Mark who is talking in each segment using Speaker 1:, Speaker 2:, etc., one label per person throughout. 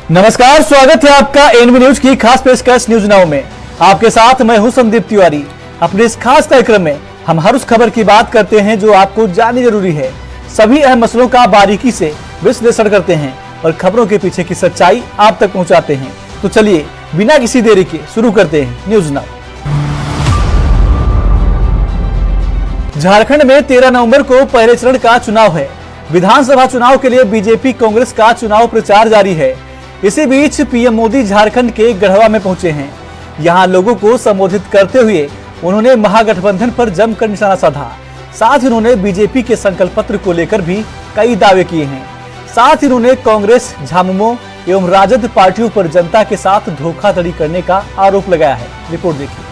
Speaker 1: नमस्कार, स्वागत है आपका एनबी न्यूज की खास पेशकश न्यूज नाउ में। आपके साथ मैं हूं संदीप तिवारी। अपने इस खास कार्यक्रम में हम हर उस खबर की बात करते हैं जो आपको जाननी जरूरी है। सभी अहम मसलों का बारीकी से विश्लेषण करते हैं और खबरों के पीछे की सच्चाई आप तक पहुंचाते हैं। तो चलिए बिना किसी देरी के शुरू करते हैं न्यूज नाउ। झारखंड में 13 नवंबर को पहले चरण का चुनाव है। विधानसभा चुनाव के लिए बीजेपी कांग्रेस का चुनाव प्रचार जारी है। इसी बीच पीएम मोदी झारखंड के गढ़वा में पहुंचे हैं। यहां लोगों को संबोधित करते हुए उन्होंने महागठबंधन पर जमकर निशाना साधा। साथ ही उन्होंने बीजेपी के संकल्प पत्र को लेकर भी कई दावे किए हैं। साथ ही उन्होंने कांग्रेस, झामुमो एवं राजद पार्टियों पर जनता के साथ धोखाधड़ी करने का आरोप लगाया है। रिपोर्ट देखिए।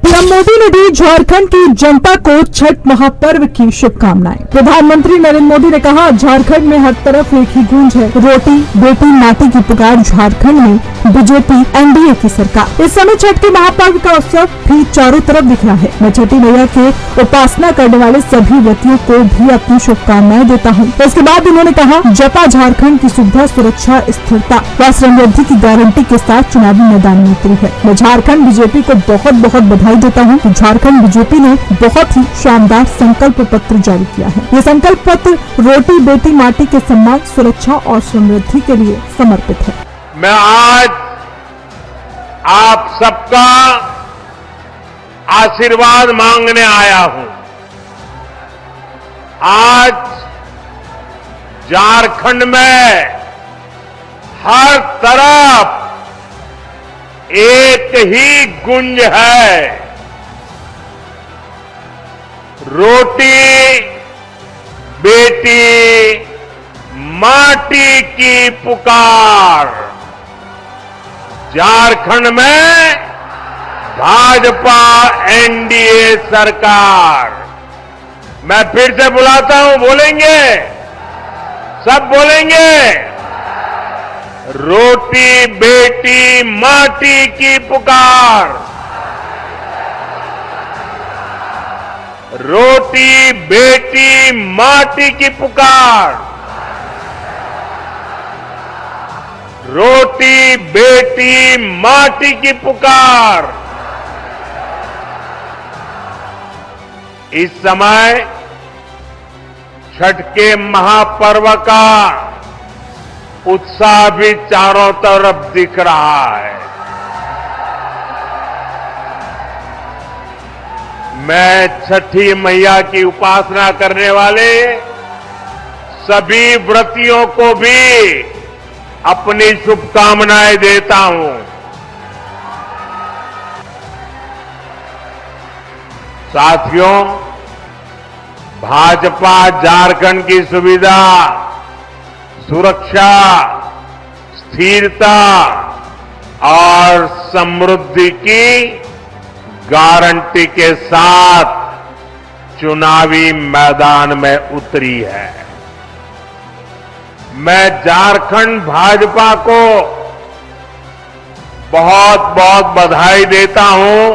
Speaker 2: पीएम मोदी ने दी झारखंड की जनता को छठ महापर्व की शुभकामनाएं। प्रधानमंत्री नरेंद्र मोदी ने कहा, झारखंड में हर तरफ एक ही गूंज है, रोटी बेटी माटी की पुकार। झारखंड में बीजेपी एनडीए की सरकार। इस समय छठ के महापर्व का उत्सव भी चारों तरफ दिख रहा है। मैं छठी मैया के उपासना करने वाले सभी व्यक्तियों को भी अपनी शुभकामनाएं देता हूँ। इसके बाद उन्होंने कहा, जपा झारखंड की सुविधा, सुरक्षा, स्थिरता व समृद्धि की गारंटी के साथ चुनावी मैदान में उतरी है। मैं झारखंड बीजेपी को बहुत बहुत बधाई देता हूं कि झारखंड बीजेपी ने बहुत ही शानदार संकल्प पत्र जारी किया है। ये संकल्प पत्र रोटी बेटी माटी के सम्मान, सुरक्षा और समृद्धि के लिए समर्पित है।
Speaker 3: मैं आज आप सबका आशीर्वाद मांगने आया हूं। आज झारखंड में हर तरफ एक ही गुंज है, रोटी बेटी माटी की पुकार। झारखंड में भाजपा एनडीए सरकार। मैं फिर से बुलाता हूं, बोलेंगे? सब बोलेंगे? रोटी बेटी माटी की पुकार। रोटी बेटी माटी की पुकार। रोटी बेटी माटी की पुकार। इस समय छठ के महापर्व का उत्साह भी चारों तरफ दिख रहा है। मैं छठी मैया की उपासना करने वाले सभी व्रतियों को भी अपनी शुभकामनाएं देता हूं। साथियों, भाजपा झारखंड की सुविधा, सुरक्षा, स्थिरता और समृद्धि की गारंटी के साथ चुनावी मैदान में उतरी है। मैं झारखंड भाजपा को बहुत बहुत बधाई देता हूं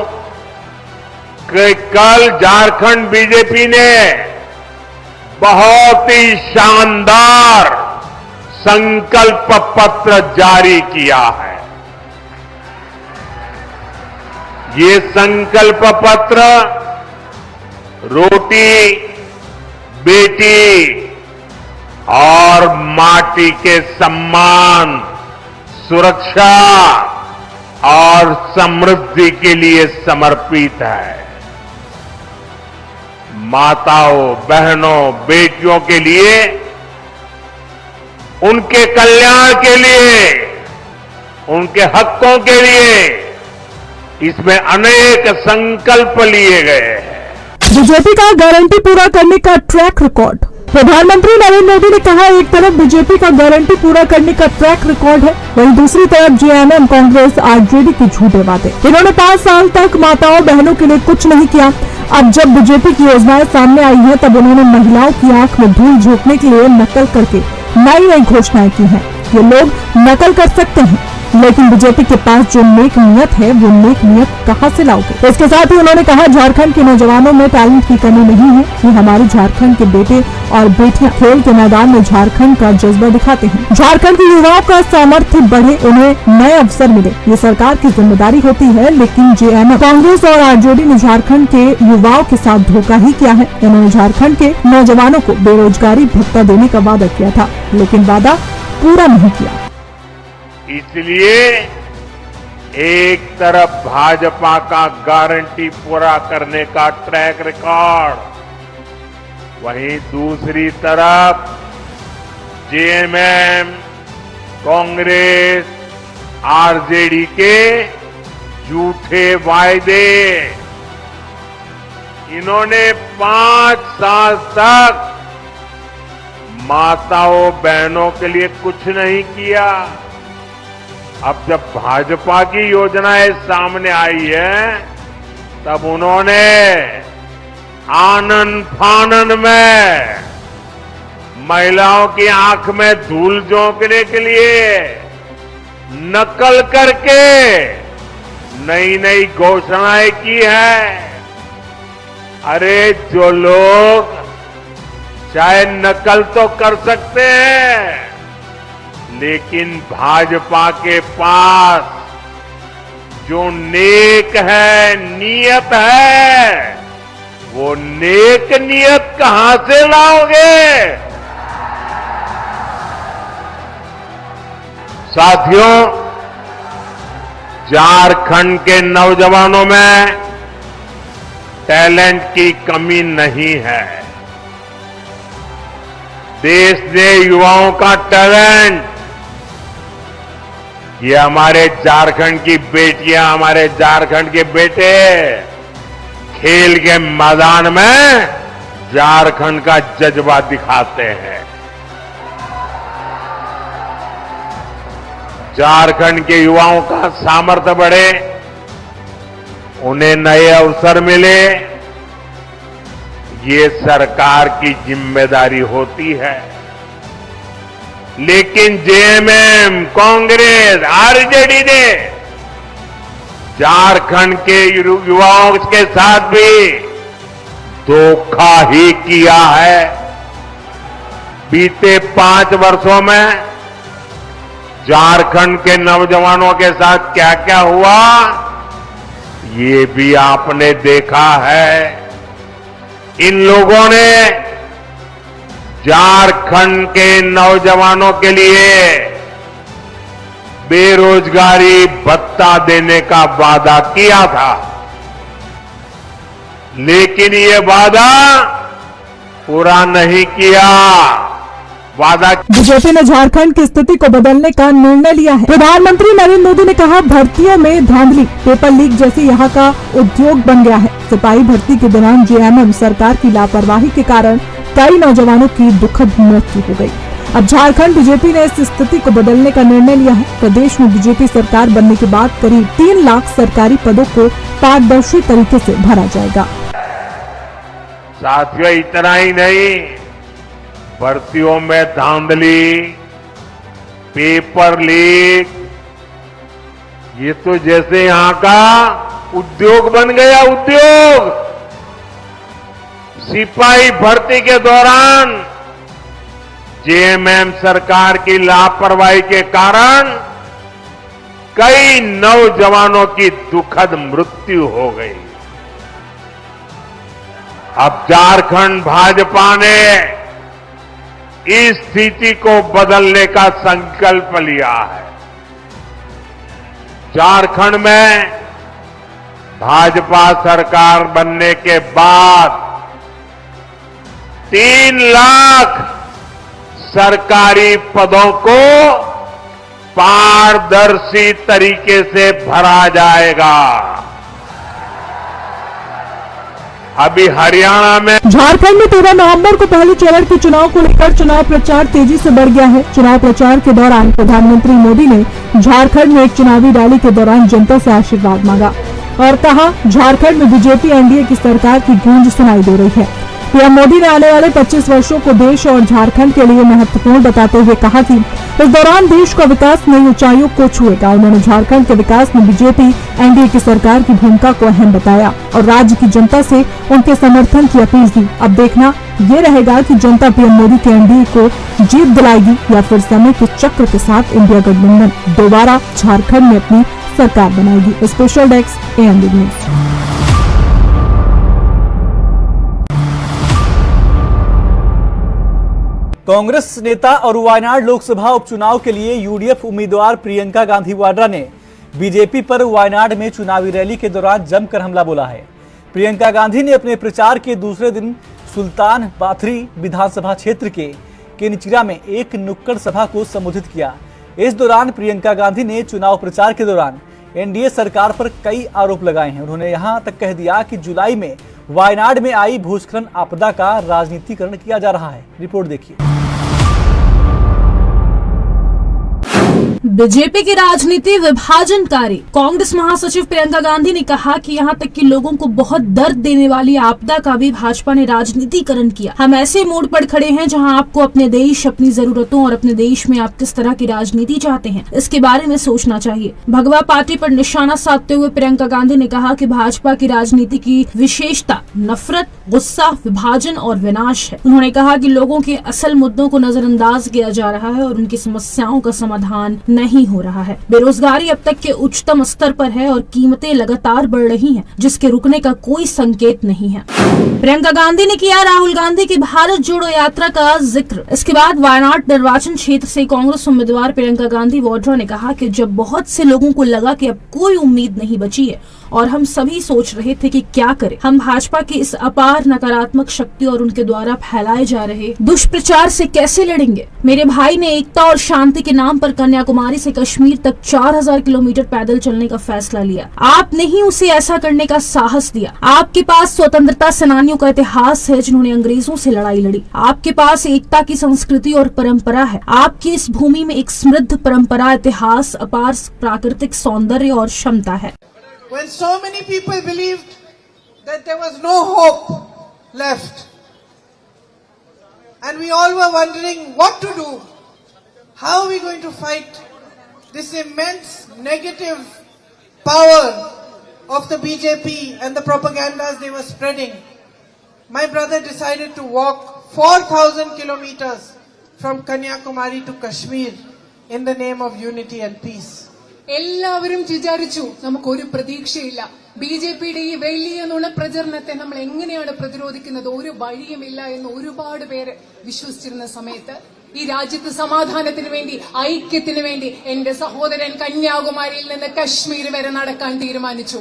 Speaker 3: कि कल झारखंड बीजेपी ने बहुत ही शानदार संकल्प पत्र जारी किया है। ये संकल्प पत्र रोटी बेटी और माटी के सम्मान, सुरक्षा और समृद्धि के लिए समर्पित है। माताओं, बहनों, बेटियों के लिए, उनके कल्याण के लिए, उनके हकों के लिए इसमें अनेक संकल्प लिए गए हैं।
Speaker 2: बीजेपी का गारंटी पूरा करने का ट्रैक रिकॉर्ड। प्रधानमंत्री नरेंद्र मोदी ने कहा, एक तरफ बीजेपी का गारंटी पूरा करने का ट्रैक रिकॉर्ड है, वहीं दूसरी तरफ जेएमएम, कांग्रेस, आरजेडी के झूठे वादे। इन्होंने 5 साल तक माताओं बहनों के लिए कुछ नहीं किया। अब जब बीजेपी की योजनाएं सामने आई हैं, तब उन्होंने महिलाओं की आंख में धूल झोंकने के लिए नकल करके नई नई घोषणाएं की हैं। ये लोग नकल कर सकते हैं, लेकिन बीजेपी के पास जो नेक नियत है वो नेक नियत कहां से लाओगे। इसके साथ ही उन्होंने कहा झारखंड के नौजवानों में टैलेंट की कमी नहीं है, ये हमारे झारखंड के बेटे और बेटियां खेल के मैदान में झारखंड का जज्बा दिखाते हैं। झारखंड के युवाओं का सामर्थ्य बढ़े, उन्हें नए अवसर मिले, ये सरकार की जिम्मेदारी होती है। लेकिन जेएमएम, कांग्रेस और आरजेडी ने झारखंड के युवाओं के साथ धोखा ही किया है। उन्होंने झारखंड के नौजवानों को बेरोजगारी भत्ता देने का वादा किया था, लेकिन वादा पूरा नहीं किया।
Speaker 3: इसलिए एक तरफ भाजपा का गारंटी पूरा करने का ट्रैक रिकॉर्ड, वहीं दूसरी तरफ जेएमएम, कांग्रेस, आरजेडी के झूठे वायदे। इन्होंने 5 साल तक माताओं बहनों के लिए कुछ नहीं किया। अब जब भाजपा की योजनाएं सामने आई है, तब उन्होंने आनन फानन में महिलाओं की आंख में धूल झोंकने के लिए नकल करके नई नई घोषणाएं की है। अरे जो लोग चाहे नकल तो कर सकते हैं, लेकिन भाजपा के पास जो नेक है, नियत है, वो नेक नियत कहां से लाओगे। साथियों, झारखंड के नौजवानों में टैलेंट की कमी नहीं है। देश ने युवाओं का टैलेंट, ये हमारे झारखंड की बेटियां, हमारे झारखंड के बेटे खेल के मैदान में झारखंड का जज्बा दिखाते हैं। झारखंड के युवाओं का सामर्थ्य बढ़े, उन्हें नए अवसर मिले, ये सरकार की जिम्मेदारी होती है। लेकिन जेएमएम, कांग्रेस, आरजेडी ने झारखंड के युवाओं के साथ भी धोखा ही किया है। बीते 5 वर्षों में झारखंड के नौजवानों के साथ क्या क्या हुआ, ये भी आपने देखा है। इन लोगों ने झारखंड के नौजवानों के लिए बेरोजगारी भत्ता देने का वादा किया था, लेकिन ये वादा पूरा नहीं किया। वादा
Speaker 2: बीजेपी ने झारखंड की स्थिति को बदलने का निर्णय लिया है। प्रधानमंत्री नरेंद्र मोदी ने कहा, भर्तियों में धांधली, पेपर लीक जैसे यहाँ का उद्योग बन गया है। सिपाही भर्ती के दौरान जेएमएम सरकार की लापरवाही के कारण कई नौजवानों की दुखद मृत्यु हो गई। अब झारखंड बीजेपी ने इस स्थिति को बदलने का निर्णय लिया है। प्रदेश में बीजेपी सरकार बनने के बाद करीब 3 लाख सरकारी पदों को पारदर्शी तरीके से भरा जाएगा।
Speaker 3: साथियों, इतना ही नहीं, भर्तियों में धांधली, पेपर लीक, ये तो जैसे यहाँ का उद्योग बन गया। उद्योग, सिपाही भर्ती के दौरान जेएमएम सरकार की लापरवाही के कारण कई नौजवानों की दुखद मृत्यु हो गई। अब झारखंड भाजपा ने इस स्थिति को बदलने का संकल्प लिया है। झारखंड में भाजपा सरकार बनने के बाद 3 लाख सरकारी पदों को पारदर्शी तरीके से भरा जाएगा। अभी हरियाणा में
Speaker 2: झारखंड में 13 नवंबर को पहले चरण के चुनाव को लेकर चुनाव प्रचार तेजी से बढ़ गया है। चुनाव प्रचार के दौरान प्रधानमंत्री मोदी ने झारखंड में एक चुनावी रैली के दौरान जनता से आशीर्वाद मांगा और कहा, झारखंड में बीजेपी एनडीए की सरकार की गूंज सुनाई दे रही है। पीएम मोदी ने आने वाले 25 वर्षों को देश और झारखंड के लिए महत्वपूर्ण बताते हुए कहा कि इस दौरान देश का विकास नई ऊंचाइयों को छुएगा। उन्होंने झारखंड के विकास में बीजेपी एनडीए की सरकार की भूमिका को अहम बताया और राज्य की जनता से उनके समर्थन की अपील की। अब देखना ये रहेगा कि जनता पीएम मोदी के एनडीए को जीत दिलाएगी या फिर समय के चक्र के साथ इंडिया गठबंधन दोबारा झारखंड में अपनी सरकार बनाएगी। Special desk ANB news.
Speaker 1: Congress नेता और वायनाड लोकसभा उपचुनाव के लिए यूडीएफ उम्मीदवार प्रियंका गांधी वाड्रा ने बीजेपी पर वायनाड में चुनावी रैली के दौरान जमकर हमला बोला है। प्रियंका गांधी ने अपने प्रचार के दूसरे दिन सुल्तान बाथरी विधानसभा क्षेत्र के केनचिरा में एक नुक्कड़ सभा को संबोधित किया। इस दौरान प्रियंका गांधी ने चुनाव प्रचार के दौरान एनडीए सरकार पर कई आरोप लगाए हैं। उन्होंने यहां तक कह दिया कि जुलाई में वायनाड में आई भूस्खलन आपदा का राजनीतिकरण किया जा रहा है। रिपोर्ट देखिए।
Speaker 4: बीजेपी की राजनीति विभाजनकारी। कांग्रेस महासचिव प्रियंका गांधी ने कहा कि यहां तक कि लोगों को बहुत दर्द देने वाली आपदा का भी भाजपा ने राजनीतिकरण किया। हम ऐसे मोड़ पर खड़े हैं जहां आपको अपने देश, अपनी जरूरतों और अपने देश में आप किस तरह की राजनीति चाहते हैं, इसके बारे में सोचना चाहिए। भगवा पार्टी पर निशाना साधते हुए प्रियंका गांधी ने कहा कि भाजपा की राजनीति की विशेषता नफरत, गुस्सा, विभाजन और विनाश है। उन्होंने कहा कि लोगों के असल मुद्दों को नजरअंदाज किया जा रहा है और उनकी समस्याओं का समाधान नहीं हो रहा है। बेरोजगारी अब तक के उच्चतम स्तर पर है और कीमतें लगातार बढ़ रही हैं, जिसके रुकने का कोई संकेत नहीं है। प्रियंका गांधी ने किया राहुल गांधी की भारत जोड़ो यात्रा का जिक्र। इसके बाद वायनाड निर्वाचन क्षेत्र से कांग्रेस उम्मीदवार प्रियंका गांधी वाड्रा ने कहा कि जब बहुत से लोगों को लगा कि अब कोई उम्मीद नहीं बची है और हम सभी सोच रहे थे कि क्या करें, हम भाजपा की इस अपार नकारात्मक शक्ति और उनके द्वारा फैलाए जा रहे दुष्प्रचार से कैसे लड़ेंगे। मेरे भाई ने एकता और शांति के नाम पर कन्याकुमारी से कश्मीर तक 4000 किलोमीटर पैदल चलने का फैसला लिया। आपने ही उसे ऐसा करने का साहस दिया। आपके पास स्वतंत्रता सेनानियों का इतिहास है जिन्होंने अंग्रेजों से लड़ाई लड़ी। आपके पास एकता की संस्कृति और परंपरा है। आपकी इस भूमि में एक समृद्ध परंपरा, इतिहास, अपार प्राकृतिक सौंदर्य और क्षमता है।
Speaker 5: When so many people believed that there was no hope left, and we all were wondering what to do, how are we going to fight this immense negative power of the BJP and the propagandas they were spreading, my brother decided to walk 4,000 kilometers from Kanyakumari to Kashmir in the name of unity and peace.
Speaker 6: എല്ലാവരും വിചാരിച്ചു നമുക്കൊരു പ്രതീക്ഷയില്ല, ബിജെപിയുടെ ഈ വലിയ നുണപ്രചരണത്തെ നമ്മൾ എങ്ങനെയാണ് പ്രതിരോധിക്കുന്നത്, ഒരു വഴിയുമില്ല എന്ന് ഒരുപാട് പേര് വിശ്വസിച്ചിരുന്ന സമയത്ത് ഈ രാജ്യത്ത് സമാധാനത്തിന് വേണ്ടി, ഐക്യത്തിന് വേണ്ടി എന്റെ സഹോദരൻ കന്യാകുമാരിയിൽ നിന്ന് കശ്മീർ വരെ നടക്കാൻ തീരുമാനിച്ചു.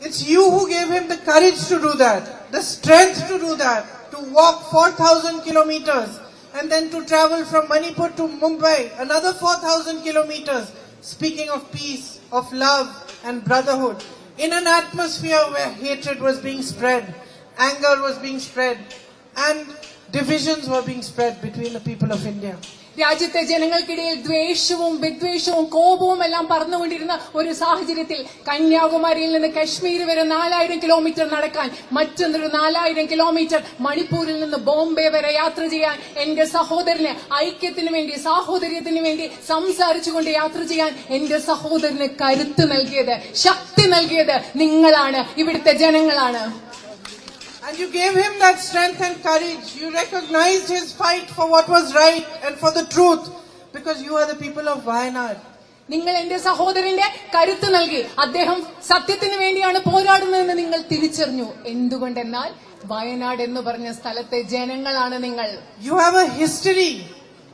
Speaker 5: It's you who gave him the courage to do that, the strength to do that, to walk 4,000 kilometers and then to travel from Manipur to Mumbai, another 4,000 kilometers. Speaking of peace, of love and brotherhood, in an atmosphere where hatred was being spread, anger was being spread, and divisions were being spread between the people of India.
Speaker 6: രാജ്യത്തെ ജനങ്ങൾക്കിടയിൽ ദ്വേഷവും വിദ്വേഷവും കോപവും എല്ലാം പറന്നുകൊണ്ടിരുന്ന ഒരു സാഹചര്യത്തിൽ കന്യാകുമാരിയിൽ നിന്ന് കശ്മീർ വരെ 4000 കിലോമീറ്റർ നടക്കാൻ, മറ്റൊന്നൊരു 4000 കിലോമീറ്റർ മണിപ്പൂരിൽ നിന്ന് ബോംബെ വരെ യാത്ര ചെയ്യാൻ, എന്റെ സഹോദരന് ഐക്യത്തിന് വേണ്ടി, സാഹോദര്യത്തിന് വേണ്ടി സംസാരിച്ചുകൊണ്ട് യാത്ര ചെയ്യാൻ എന്റെ സഹോദരന് കരുത്ത് നൽകിയത്, ശക്തി നൽകിയത് നിങ്ങളാണ്, ഇവിടുത്തെ ജനങ്ങളാണ്.
Speaker 5: And you gave him that strength and courage. You recognized his fight for what was right and for the truth, because you are the people of Wayanad.
Speaker 6: നിങ്ങൾ എന്റെ സഹോദരന്റെ കരുത്ത് നൽകി. അദ്ദേഹം സത്യത്തിന് വേണ്ടിയാണ് പോരാടുന്നതെന്ന് നിങ്ങൾ തിരിച്ചറിഞ്ഞു. എന്തുകൊണ്ടെന്നാൽ വയനാട് എന്ന് പറഞ്ഞ സ്ഥലത്തെ ജനങ്ങളാണ് നിങ്ങൾ.
Speaker 5: You have a history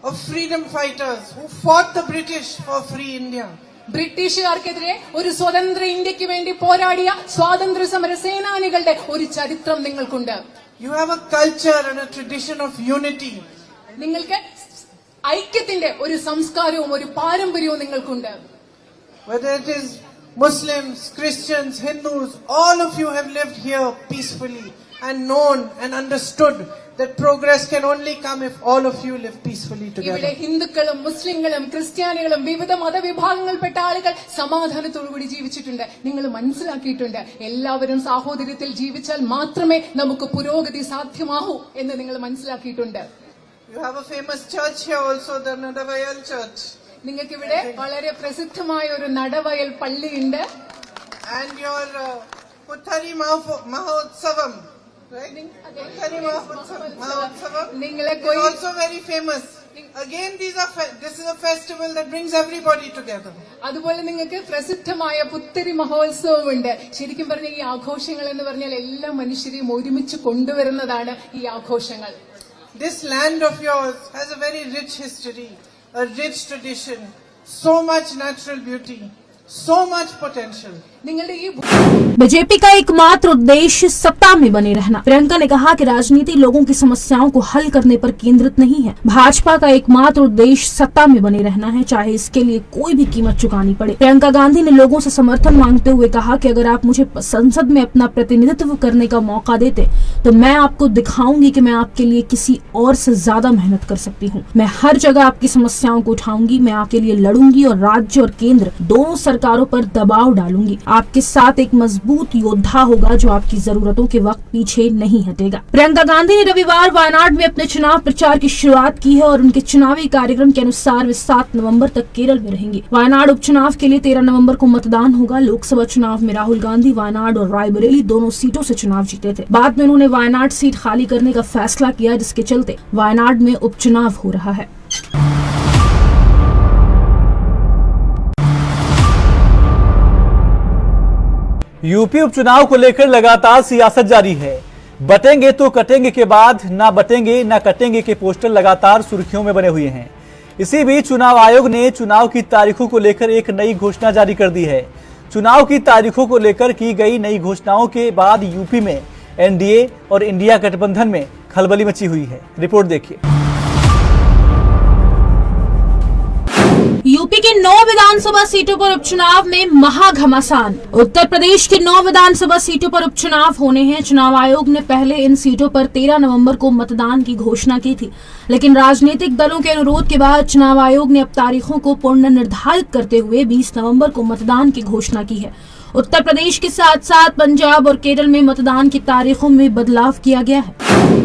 Speaker 5: of freedom fighters who fought the British for free India.
Speaker 6: ബ്രിട്ടീഷുകാർക്കെതിരെ ഒരു സ്വതന്ത്ര ഇന്ത്യക്ക് വേണ്ടി പോരാടിയ സ്വാതന്ത്ര്യ സമര സേനാനികളുടെ ഒരു ചരിത്രം നിങ്ങൾക്കുണ്ട്.
Speaker 5: You have a culture and a tradition of unity.
Speaker 6: നിങ്ങൾക്ക് ഐക്യത്തിന്റെ ഒരു സംസ്കാരവും ഒരു പാരമ്പര്യവും നിങ്ങൾക്കുണ്ട്.
Speaker 5: Whether it is Muslims, Christians, Hindus, all of you have lived here peacefully and known and understood that progress can only come if all of you live peacefully
Speaker 6: ഇവിടെ
Speaker 5: together.
Speaker 6: ഹിന്ദുക്കളും മുസ്ലിങ്ങളും ക്രിസ്ത്യാനികളും വിവിധ മതവിഭാഗങ്ങളിൽപ്പെട്ട ആളുകൾ സമാധാനത്തോടുകൂടി ജീവിച്ചിട്ടുണ്ട്. നിങ്ങൾ മനസ്സിലാക്കിയിട്ടുണ്ട് എല്ലാവരും സാഹോദര്യത്തിൽ ജീവിച്ചാൽ മാത്രമേ നമുക്ക് പുരോഗതി സാധ്യമാകൂ എന്ന് നിങ്ങൾ മനസ്സിലാക്കിയിട്ടുണ്ട്.
Speaker 5: You have a famous church here also, the Nadavayal Church.
Speaker 6: നിങ്ങൾക്ക് ഇവിടെ വളരെ പ്രസിദ്ധമായ ഒരു നടവയൽ പള്ളിയുണ്ട്.
Speaker 5: And your Puthari Mahotsavam, right? Puthari Mahotsavam
Speaker 6: നിങ്ങളെ
Speaker 5: is also very famous. Again, this is a festival that brings everybody together.
Speaker 6: അതുപോലെ നിങ്ങൾക്ക് പ്രസിദ്ധമായ പുത്തരി മഹോത്സവമുണ്ട്. ശരിക്കും പറഞ്ഞ ഈ ആഘോഷങ്ങൾ എന്ന് പറഞ്ഞാൽ എല്ലാ മനുഷ്യരെയും ഒരുമിച്ച് കൊണ്ടുവരുന്നതാണ് ഈ ആഘോഷങ്ങൾ.
Speaker 5: This land of yours has a very rich history, a rich tradition, so much natural beauty, so much potential.
Speaker 6: നിങ്ങളുടെ ഈ
Speaker 4: बीजेपी का एकमात्र उद्देश्य सत्ता में बने रहना। प्रियंका ने कहा कि राजनीति लोगों की समस्याओं को हल करने पर केंद्रित नहीं है। भाजपा का एकमात्र उद्देश्य सत्ता में बने रहना है, चाहे इसके लिए कोई भी कीमत चुकानी पड़े। प्रियंका गांधी ने लोगों से समर्थन मांगते हुए कहा कि अगर आप मुझे संसद में अपना प्रतिनिधित्व करने का मौका देते तो मैं आपको दिखाऊंगी कि मैं आपके लिए किसी और से ज्यादा मेहनत कर सकती हूँ। मैं हर जगह आपकी समस्याओं को उठाऊंगी, मैं आपके लिए लड़ूंगी और राज्य और केंद्र दोनों सरकारों पर दबाव डालूंगी। आपके साथ एक मजबूत योद्धा होगा जो आपकी जरूरतों के वक्त पीछे नहीं हटेगा। प्रियंका गांधी ने रविवार वायनाड में अपने चुनाव प्रचार की शुरुआत की है और उनके चुनावी कार्यक्रम के अनुसार वे 7 नवंबर तक केरल में रहेंगी। वायनाड उपचुनाव के लिए 13 नवंबर को मतदान होगा। लोकसभा चुनाव में राहुल गांधी वायनाड और रायबरेली दोनों सीटों से चुनाव जीते थे। बाद में उन्होंने वायनाड सीट खाली करने का फैसला किया, जिसके चलते वायनाड में उपचुनाव हो रहा है।
Speaker 1: यूपी उपचुनाव को लेकर लगातार सियासत जारी है। बटेंगे तो कटेंगे के बाद ना बटेंगे ना कटेंगे के पोस्टर लगातार सुर्खियों में बने हुए हैं। इसी बीच चुनाव आयोग ने चुनाव की तारीखों को लेकर एक नई घोषणा जारी कर दी है। चुनाव की तारीखों को लेकर की गई नई घोषणाओं के बाद यूपी में एनडीए और इंडिया गठबंधन में खलबली मची हुई है। रिपोर्ट देखिए।
Speaker 4: यूपी के 9 विधानसभा सीटों पर उपचुनाव में महाघमासान। उत्तर प्रदेश के 9 विधानसभा सीटों पर उपचुनाव होने हैं। चुनाव आयोग ने पहले इन सीटों पर 13 नवंबर को मतदान की घोषणा की थी, लेकिन राजनीतिक दलों के अनुरोध के बाद चुनाव आयोग ने अब तारीखों को पुनर्निर्धारित करते हुए 20 नवंबर को मतदान की घोषणा की है। उत्तर प्रदेश के साथ साथ पंजाब और केरल में मतदान की तारीखों में बदलाव किया गया है।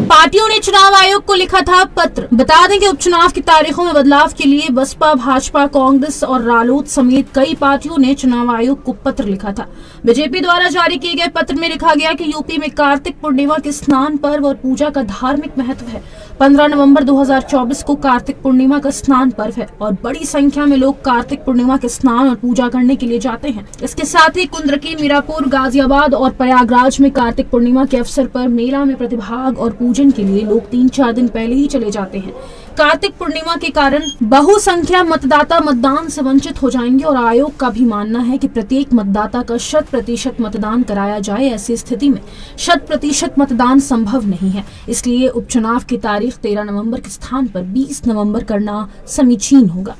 Speaker 4: पार्टियों ने चुनाव आयोग को लिखा था पत्र। बता दें कि उपचुनाव की तारीखों में बदलाव के लिए बसपा, भाजपा, कांग्रेस और रालोद समेत कई पार्टियों ने चुनाव आयोग को पत्र लिखा था। बीजेपी द्वारा जारी किए गए पत्र में लिखा गया कि यूपी में कार्तिक पूर्णिमा के स्नान पर्व और पूजा का धार्मिक महत्व है। 15 नवंबर 2024 को कार्तिक पूर्णिमा का स्नान पर्व है और बड़ी संख्या में लोग कार्तिक पूर्णिमा के स्नान और पूजा करने के लिए जाते हैं। इसके साथ ही कुंद्रकी, मीरापुर, गाजियाबाद और प्रयागराज में कार्तिक पूर्णिमा के अवसर पर मेला में प्रतिभाग और पूजन के लिए लोग 3-4 दिन पहले ही चले जाते हैं। कार्तिक पूर्णिमा के कारण बहुसंख्या मतदाता मतदान से वंचित हो जाएंगे और आयोग का भी मानना है कि प्रत्येक मतदाता का 100% मतदान कराया जाए। ऐसी स्थिति में 100% मतदान संभव नहीं है, इसलिए उपचुनाव की तारीख 13 नवंबर के स्थान पर 20 नवंबर करना समीचीन होगा।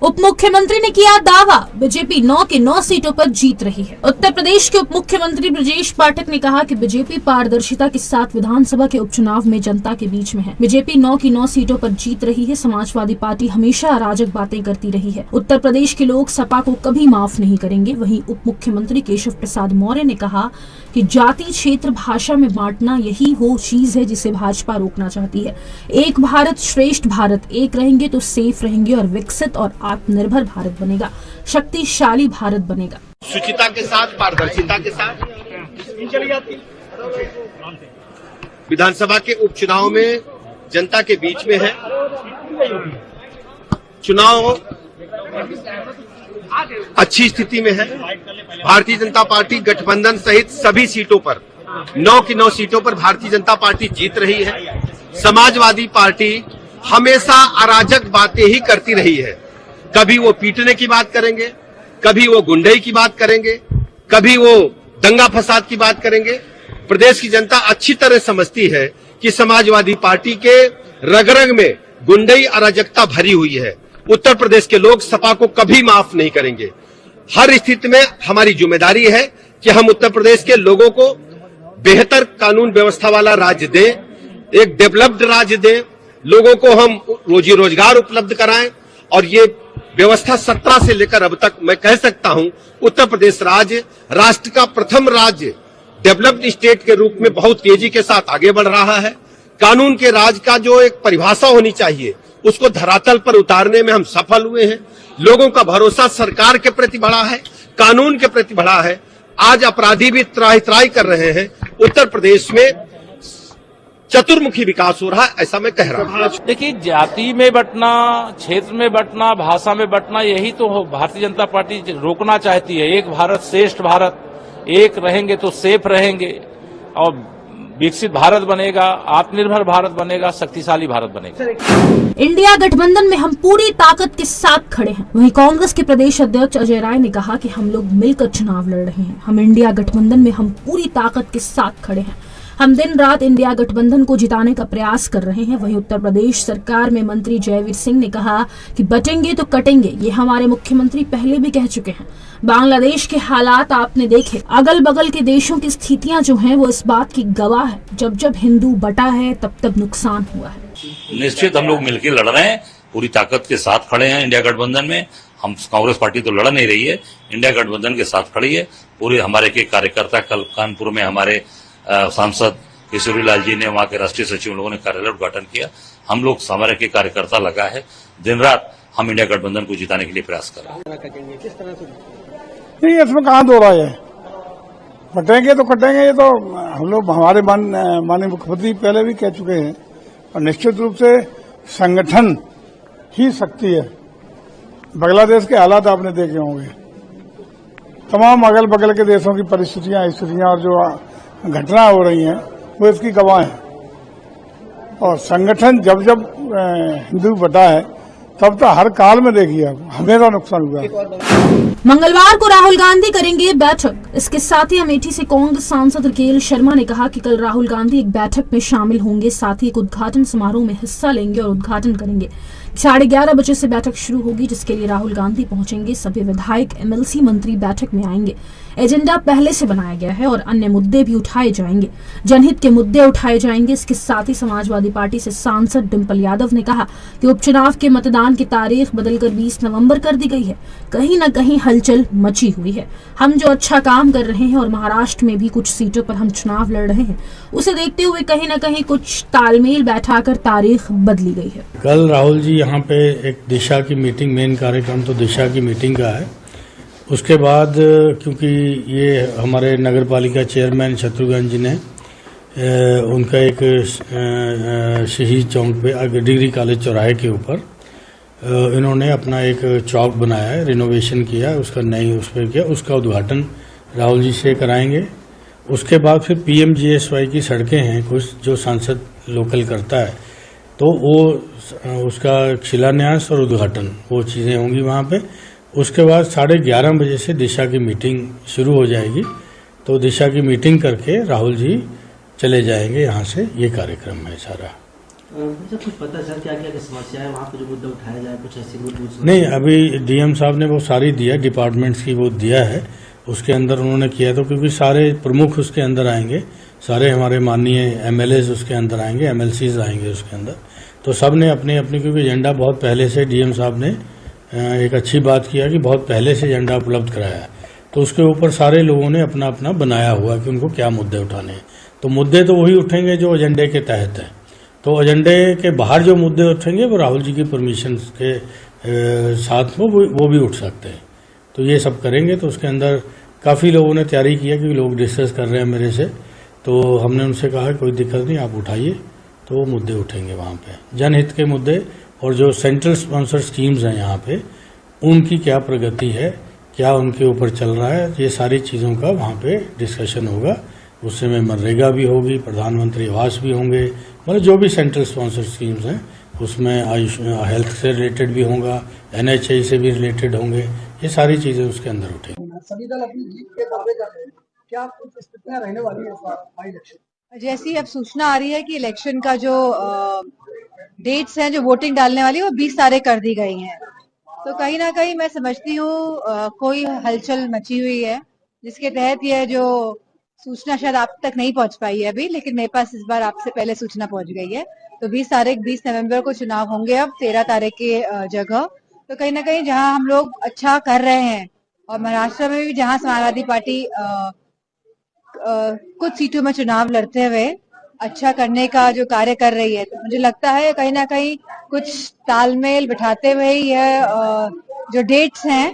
Speaker 4: उप मुख्यमंत्री ने किया दावा, बीजेपी 9 की 9 सीटों पर जीत रही है। उत्तर प्रदेश के उप मुख्यमंत्री ब्रजेश पाठक ने कहा कि बीजेपी पारदर्शिता के साथ विधानसभा के उपचुनाव में जनता के बीच में है। बीजेपी 9 की 9 सीटों पर जीत रही है। समाजवादी पार्टी हमेशा अराजक बातें करती रही है। उत्तर प्रदेश के लोग सपा को कभी माफ नहीं करेंगे। वहीं उप मुख्यमंत्री केशव प्रसाद मौर्य ने कहा कि जाति, क्षेत्र, भाषा में बांटना यही वो चीज है जिसे भाजपा रोकना चाहती है। एक भारत श्रेष्ठ भारत, एक रहेंगे तो सेफ रहेंगे और विकसित और आत्मनिर्भर भारत बनेगा, शक्तिशाली भारत बनेगा।
Speaker 7: शुचिता के साथ, पारदर्शिता के साथ विधानसभा के उपचुनाव में जनता के बीच में है। चुनाव अच्छी स्थिति में है। भारतीय जनता पार्टी गठबंधन सहित सभी सीटों पर 9 की 9 सीटों पर भारतीय जनता पार्टी जीत रही है। समाजवादी पार्टी हमेशा अराजक बातें ही करती रही है। कभी वो पीटने की बात करेंगे, कभी वो गुंडई की बात करेंगे, कभी वो दंगा फसाद की बात करेंगे। प्रदेश की जनता अच्छी तरह समझती है कि समाजवादी पार्टी के रग-रग में गुंडई अराजकता भरी हुई है। उत्तर प्रदेश के लोग सपा को कभी माफ नहीं करेंगे। हर स्थिति में हमारी जिम्मेदारी है कि हम उत्तर प्रदेश के लोगों को बेहतर कानून व्यवस्था वाला राज्य दें, एक डेवलप्ड राज्य दें, लोगों को हम रोजी रोजगार उपलब्ध कराएं। और ये व्यवस्था 17 से लेकर अब तक मैं कह सकता हूं उत्तर प्रदेश राज्य राष्ट्र का प्रथम राज्य डेवलप्ड स्टेट के रूप में बहुत तेजी के साथ आगे बढ़ रहा है। कानून के राज का जो एक परिभाषा होनी चाहिए उसको धरातल पर उतारने में हम सफल हुए हैं। लोगों का भरोसा सरकार के प्रति बढ़ा है, कानून के प्रति बढ़ा है। आज अपराधी भी त्राही त्राही कर रहे हैं। उत्तर प्रदेश में चतुर्मुखी विकास हो रहा है, ऐसा मैं कह रहा हूं।
Speaker 8: देखिए, जाति में बंटना, क्षेत्र में बंटना, भाषा में बंटना, यही तो भारतीय जनता पार्टी रोकना चाहती है। एक भारत श्रेष्ठ भारत, एक रहेंगे तो सेफ रहेंगे और विकसित भारत बनेगा, आत्मनिर्भर भारत बनेगा, शक्तिशाली भारत बनेगा।
Speaker 4: इंडिया गठबंधन में हम पूरी ताकत के साथ खड़े हैं। वहीं कांग्रेस के प्रदेश अध्यक्ष अजय राय ने कहा कि हम लोग मिलकर चुनाव लड़ रहे हैं। हम इंडिया गठबंधन में हम पूरी ताकत के साथ खड़े हैं। हम दिन रात इंडिया गठबंधन को जिताने का प्रयास कर रहे हैं। वहीं उत्तर प्रदेश सरकार में मंत्री जयवीर सिंह ने कहा कि बटेंगे तो कटेंगे। ये हमारे मुख्यमंत्री पहले भी कह चुके हैं। बांग्लादेश के हालात आपने देखे, अगल बगल के देशों की स्थितियां जो हैं वो इस बात की गवाह है। जब जब हिंदू बटा है तब तब नुकसान हुआ है।
Speaker 9: निश्चित हम लोग मिलकर लड़ रहे हैं, पूरी ताकत के साथ खड़े हैं इंडिया गठबंधन में। हम कांग्रेस पार्टी तो लड़ नहीं रही है, इंडिया गठबंधन के साथ खड़ी है। पूरे हमारे के कार्यकर्ता, कल कानपुर में हमारे सांसद किशोरी लाल जी ने, वहां के राष्ट्रीय सचिव लोगों ने कार्यालय उद्घाटन किया। हम लोग हमारे के कार्यकर्ता लगा है, दिन रात हम इंडिया गठबंधन को जिताने के लिए प्रयास कर रहे हैं।
Speaker 10: नहीं, इसमें कहाँ दो राय है। बटेंगे तो कटेंगे, ये तो हम लोग हमारे माननीय मुख्यमंत्री पहले भी कह चुके हैं। और निश्चित रूप से संगठन ही शक्ति है। बांग्लादेश के हालात आपने देखे होंगे, तमाम अगल बगल के देशों की परिस्थितियां, स्थितियां और जो घटना हो रही हैं वो इसकी गवाह है। और संगठन जब जब हिंदू बटा है तब तो हर काल में देखिए आप हमेशा नुकसान हुआ है।
Speaker 4: मंगलवार को राहुल गांधी करेंगे बैठक। इसके साथ ही अमेठी से कांग्रेस सांसद केएल शर्मा ने कहा कि कल राहुल गांधी एक बैठक में शामिल होंगे, साथ ही एक उद्घाटन समारोह में हिस्सा लेंगे और उद्घाटन करेंगे। 11:30 बजे से बैठक शुरू होगी, जिसके लिए राहुल गांधी पहुंचेंगे। सभी विधायक, एमएलसी, मंत्री बैठक में आएंगे। एजेंडा पहले से बनाया गया है और अन्य मुद्दे भी उठाए जाएंगे, जनहित के मुद्दे उठाए जाएंगे। इसके साथ ही समाजवादी पार्टी से सांसद डिंपल यादव ने कहा कि उपचुनाव के मतदान की तारीख बदलकर 20 नवंबर कर दी गई है। कहीं न कहीं हलचल मची हुई है। हम जो अच्छा काम कर रहे हैं और महाराष्ट्र में भी कुछ सीटों पर हम चुनाव लड़ रहे हैं, उसे देखते हुए कहीं न कहीं कुछ तालमेल बैठाकर तारीख बदली गई है।
Speaker 11: कल राहुल जी यहाँ पे एक दिशा की मीटिंग, मेन कार्यक्रम तो दिशा की मीटिंग का है। उसके बाद क्योंकि ये हमारे नगर पालिका चेयरमैन शत्रुघ्न जी ने उनका एक शहीद चौक पे डिग्री कॉलेज चौराहे के ऊपर इन्होंने अपना एक चौक बनाया है, रिनोवेशन किया, उसका नई उस पर किया, उसका उद्घाटन राहुल जी से कराएंगे। उसके बाद फिर पीएमजीएसवाई की सड़कें हैं कुछ जो सांसद लोकल करता है, तो वो उसका शिलान्यास और उद्घाटन वो चीज़ें होंगी वहाँ पे। उसके बाद 11:30 बजे से दिशा की मीटिंग शुरू हो जाएगी, तो दिशा की मीटिंग करके राहुल जी चले जाएंगे यहाँ से। ये कार्यक्रम है सारा।
Speaker 12: कुछ पता सर क्या क्या समस्या है वहाँ पे जो मुद्दा उठाया जाए, कुछ ऐसे मुद्दे?
Speaker 11: नहीं, अभी डीएम साहब ने वो सारी दिया, डिपार्टमेंट्स की वो दिया है, उसके अंदर उन्होंने किया। तो क्योंकि सारे प्रमुख उसके अंदर आएंगे, सारे हमारे माननीय एमएलएज उसके अंदर आएंगे, एमएलसीज आएंगे उसके अंदर, तो सब ने अपने अपने, क्योंकि एजेंडा बहुत पहले से डीएम साहब ने एक अच्छी बात किया कि बहुत पहले से एजेंडा उपलब्ध कराया है, तो उसके ऊपर सारे लोगों ने अपना अपना बनाया हुआ कि उनको क्या मुद्दे उठाने हैं। तो मुद्दे तो वही उठेंगे जो एजेंडे के तहत है, तो एजेंडे के बाहर जो मुद्दे उठेंगे वो राहुल जी की परमिशन के साथ में वो भी उठ सकते हैं। तो ये सब करेंगे। तो उसके अंदर काफ़ी लोगों ने तैयारी किया कि लोग डिस्कस कर रहे हैं मेरे से, तो हमने उनसे कहा कोई दिक्कत नहीं, आप उठाइए, तो वो मुद्दे उठेंगे वहाँ पे, जनहित के मुद्दे। और जो सेंट्रल स्पॉन्सर स्कीम्स हैं यहाँ पे, उनकी क्या प्रगति है, क्या उनके ऊपर चल रहा है, ये सारी चीज़ों का वहाँ पे डिस्कशन होगा। उससे में मनरेगा भी होगी, प्रधानमंत्री आवास भी होंगे, मतलब जो भी सेंट्रल स्पॉन्सर स्कीम्स हैं उसमें आयुष हेल्थ से रिलेटेड भी होगा, NHI से भी रिलेटेड होंगे, ये सारी चीज़ें उसके अंदर उठेंगी।
Speaker 13: सभी दल अपनी जीत के दावे कर रहे हैं, क्या कुछ स्थितियां रहने वाली है इस बार इलेक्शन?
Speaker 14: जैसी अब सूचना आ रही है कि इलेक्शन का जो डेट्स हैं, जो वोटिंग डालने वाली है, वो 20 तारीख कर दी गई हैं। तो कहीं ना कहीं मैं समझती हूँ कोई हलचल मची हुई है, जिसके तहत यह जो सूचना शायद आप तक नहीं पहुंच पाई है अभी, लेकिन मेरे पास इस बार आपसे पहले सूचना पहुंच गई है। तो 20 नवंबर को चुनाव होंगे अब 13 तारीख की जगह। तो कहीं ना कहीं जहां हम लोग अच्छा कर रहे हैं, और महाराष्ट्र में भी जहां समाजवादी पार्टी कुछ सीटों में चुनाव लड़ते हुए अच्छा करने का जो कार्य कर रही है, तो मुझे लगता है कहीं ना कहीं कुछ तालमेल बिठाते हुए ही जो डेट्स हैं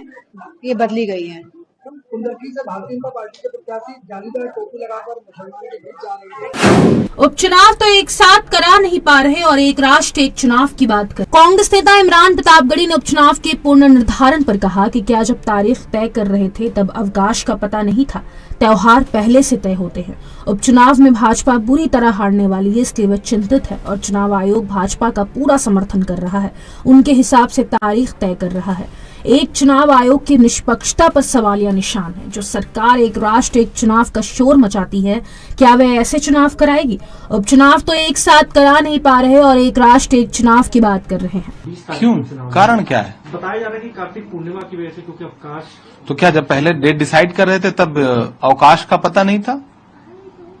Speaker 14: ये बदली गई हैं।
Speaker 13: कुंडलगी से भारतीय जनता पार्टी के प्रत्याशी जालीदार टोपी लगाकर मुख्यमंत्री के बीच जा रहे हैं।
Speaker 4: उपचुनाव तो एक साथ करा नहीं पा रहे और एक राष्ट्र एक चुनाव की बात कर। कांग्रेस नेता इमरान प्रतापगढ़ी ने उपचुनाव के पूर्ण निर्धारण पर कहा कि क्या जब तारीख तय कर रहे थे तब अवकाश का पता नहीं था, त्योहार पहले से तय होते हैं। उपचुनाव में भाजपा बुरी तरह हारने वाली है, इसलिए वह चिंतित है और चुनाव आयोग भाजपा का पूरा समर्थन कर रहा है, उनके हिसाब से तारीख तय कर रहा है। एक चुनाव आयोग की निष्पक्षता पर सवालिया निशान है। जो सरकार एक राष्ट्र एक चुनाव का शोर मचाती है, क्या वह ऐसे चुनाव कराएगी? उपचुनाव तो एक साथ करा नहीं पा रहे और एक राष्ट्र एक चुनाव की बात कर रहे हैं।
Speaker 15: क्यों? कारण क्या है?
Speaker 12: बताया जा रहा है कि कार्तिक पूर्णिमा की वजह से, क्योंकि अवकाश।
Speaker 15: तो क्या जब पहले डेट डिसाइड कर रहे थे तब अवकाश का पता नहीं था?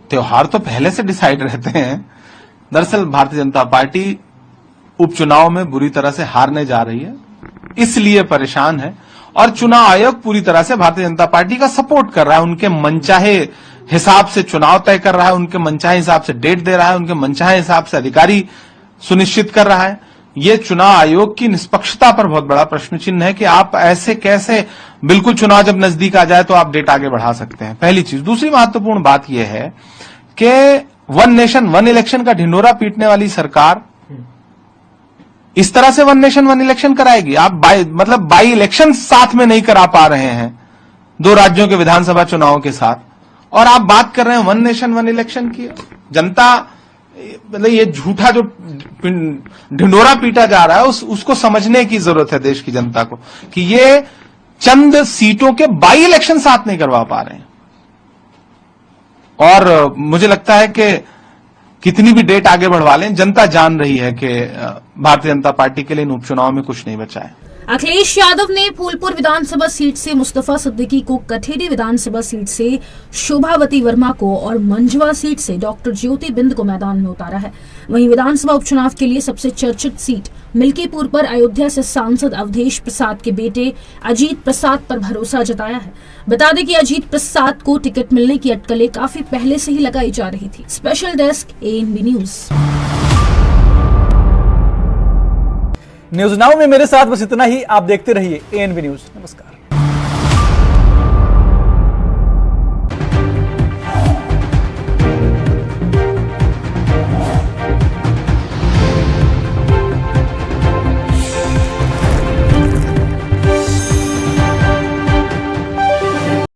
Speaker 15: त्योहार तो पहले से डिसाइड रहते हैं। दरअसल भारतीय जनता पार्टी उपचुनाव में बुरी तरह से हारने जा रही है, इसलिए परेशान है, और चुनाव आयोग पूरी तरह से भारतीय जनता पार्टी का सपोर्ट कर रहा है। उनके मनचाहे हिसाब से चुनाव तय कर रहा है, उनके मनचाहे हिसाब से डेट दे रहा है, उनके मनचाहे हिसाब से अधिकारी सुनिश्चित कर रहा है। ये चुनाव आयोग की निष्पक्षता पर बहुत बड़ा प्रश्न चिन्ह है कि आप ऐसे कैसे, बिल्कुल चुनाव जब नजदीक आ जाए तो आप डेट आगे बढ़ा सकते हैं। पहली चीज। दूसरी महत्वपूर्ण बात यह है कि वन नेशन वन इलेक्शन का ढिंढोरा पीटने वाली सरकार इस तरह से वन नेशन वन इलेक्शन कराएगी। आप बाई इलेक्शन साथ में नहीं करा पा रहे हैं दो राज्यों के विधानसभा चुनावों के साथ, और आप बात कर रहे हैं वन नेशन वन इलेक्शन की। जनता ये झूठा जो ढिंढोरा पीटा जा रहा है उसको समझने की जरूरत है देश की जनता को, कि ये चंद सीटों के बाई इलेक्शन साथ नहीं करवा पा रहे हैं। और मुझे लगता है कि कितनी भी डेट आगे बढ़वा लें, जनता जान रही है कि भारतीय जनता पार्टी के लिए इन उपचुनाव में कुछ नहीं बचा है।
Speaker 4: अखिलेश यादव ने फूलपुर विधानसभा सीट से मुस्तफा सिद्दीकी को, कठेरी विधानसभा सीट से शोभावती वर्मा को और मंझवा सीट से डॉक्टर ज्योति बिंद को मैदान में उतारा है। वहीं विधानसभा उपचुनाव के लिए सबसे चर्चित सीट मिल्कीपुर पर अयोध्या से सांसद अवधेश प्रसाद के बेटे अजीत प्रसाद पर भरोसा जताया है। बता दें कि अजीत प्रसाद को टिकट मिलने की अटकलें काफी पहले से ही लगाई जा रही थी। Special desk ANB news.
Speaker 1: News now में मेरे साथ बस इतना ही। आप देखते रहिए ANB न्यूज। नमस्कार।